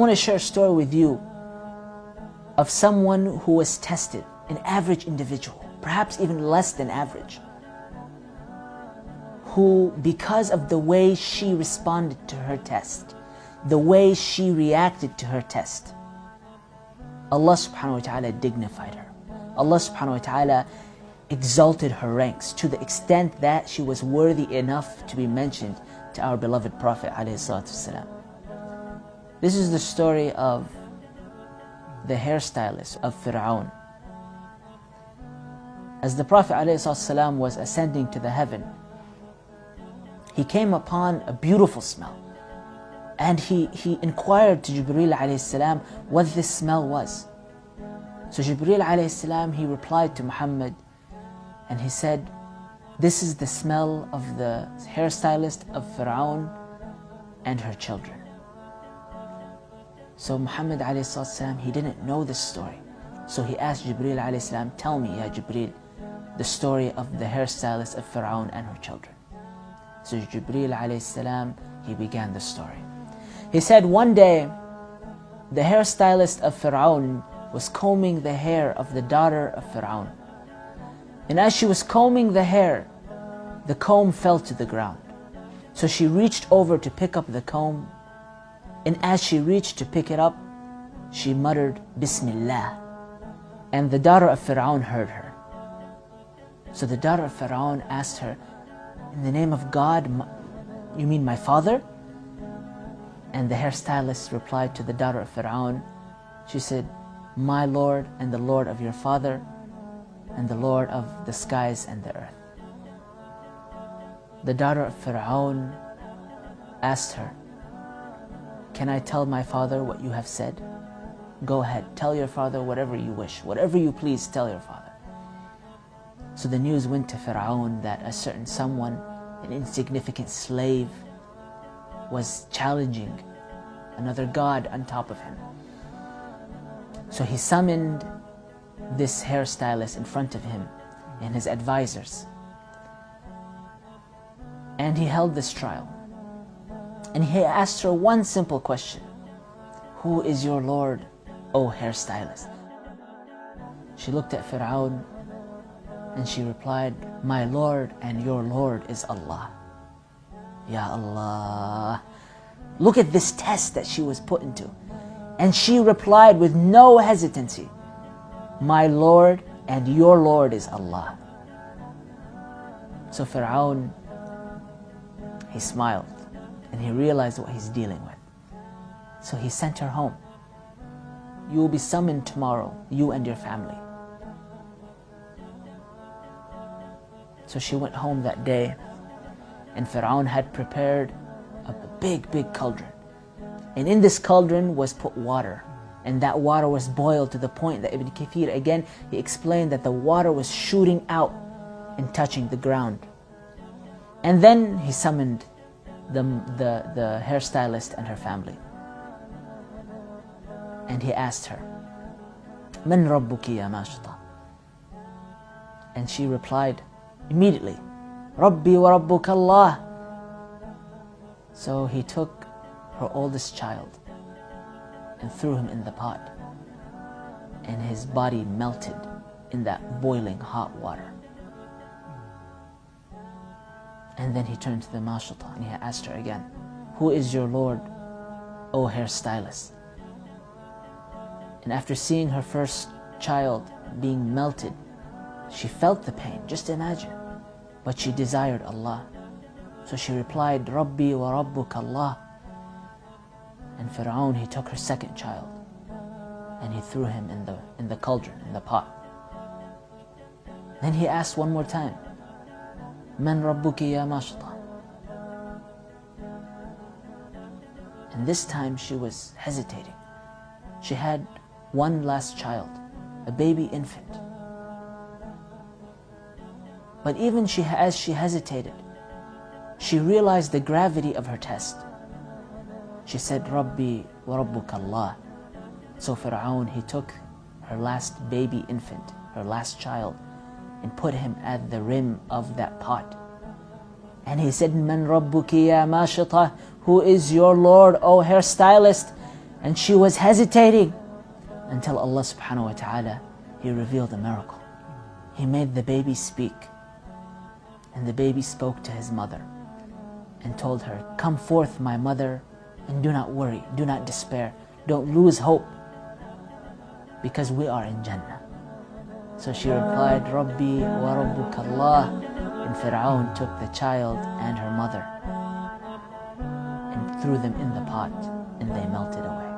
want to share a story with you of someone who was tested, an average individual, perhaps even less than average, who, because of the way she responded to her test, the way she reacted to her test, Allah subhanahu wa ta'ala dignified her. Allah subhanahu wa ta'ala exalted her ranks to the extent that she was worthy enough to be mentioned to our beloved Prophet alayhi salatu wasalam. This is the story of the hairstylist of Pharaoh. As the Prophet ﷺ was ascending to the heaven, he came upon a beautiful smell. And he inquired to Jibreel ﷺ what this smell was. So Jibreel ﷺ, he replied to Muhammad and he said, this is the smell of the hairstylist of Pharaoh and her children. So Muhammad ﷺ, he didn't know this story. So he asked Jibreel ﷺ, tell me, Ya Jibreel, the story of the hairstylist of Pharaoh and her children. So Jibreel ﷺ, he began the story. He said one day, the hairstylist of Pharaoh was combing the hair of the daughter of Pharaoh. And as she was combing the hair, the comb fell to the ground. So she reached over to pick up the comb, and as she reached to pick it up, she muttered, Bismillah. And the daughter of Pharaoh heard her. So the daughter of Pharaoh asked her, in the name of God, you mean my father? And the hairstylist replied to the daughter of Pharaoh, she said, my Lord and the Lord of your father and the Lord of the skies and the earth. The daughter of Pharaoh asked her, can I tell my father what you have said? Go ahead, tell your father whatever you wish, whatever you please, tell your father. So the news went to Pharaoh that a certain someone, an insignificant slave, was challenging another god on top of him. So he summoned this hairstylist in front of him and his advisors. And he held this trial. And he asked her one simple question. Who is your Lord, O hairstylist? She looked at Pharaoh and she replied, my Lord and your Lord is Allah. Ya Allah. Look at this test that she was put into. And she replied with no hesitancy, my Lord and your Lord is Allah. So Pharaoh, he smiled and he realized what he's dealing with. So he sent her home. You will be summoned tomorrow, you and your family. So she went home that day, and Pharaoh had prepared a big cauldron. And in this cauldron was put water. And that water was boiled to the point that Ibn Kathir, again, he explained that the water was shooting out and touching the ground. And then he summoned the hairstylist and her family. And he asked her, Man rabbuki ya mashta? And she replied immediately, Rabbi wa rabbuka Allah. So he took her oldest child and threw him in the pot. And his body melted in that boiling hot water. And then he turned to the mashta and he asked her again, who is your Lord, O hairstylist? And after seeing her first child being melted, she felt the pain, just imagine. But she desired Allah. So she replied, Rabbi wa Rabbuk Allah. And Pharaoh, he took her second child and he threw him in the cauldron, in the pot. Then he asked one more time, Man Rabbuki ya mashta? And this time she was hesitating. She had one last child, a baby infant. But even as she hesitated, she realized the gravity of her test. She said, Rabbi wa Rabbuk Allah. So Pharaoh, he took her last baby infant, her last child, and put him at the rim of that pot. And he said, Man Rabbuki ya mashita? Who is your Lord, O hairstylist? And she was hesitating until Allah subhanahu wa ta'ala, He revealed a miracle. He made the baby speak. And the baby spoke to his mother and told her, "Come forth, my mother, and do not worry, do not despair, don't lose hope, because we are in Jannah." So she replied, "Rabbi wa Rabbuka Allah." And Pharaoh took the child and her mother and threw them in the pot, and they melted away.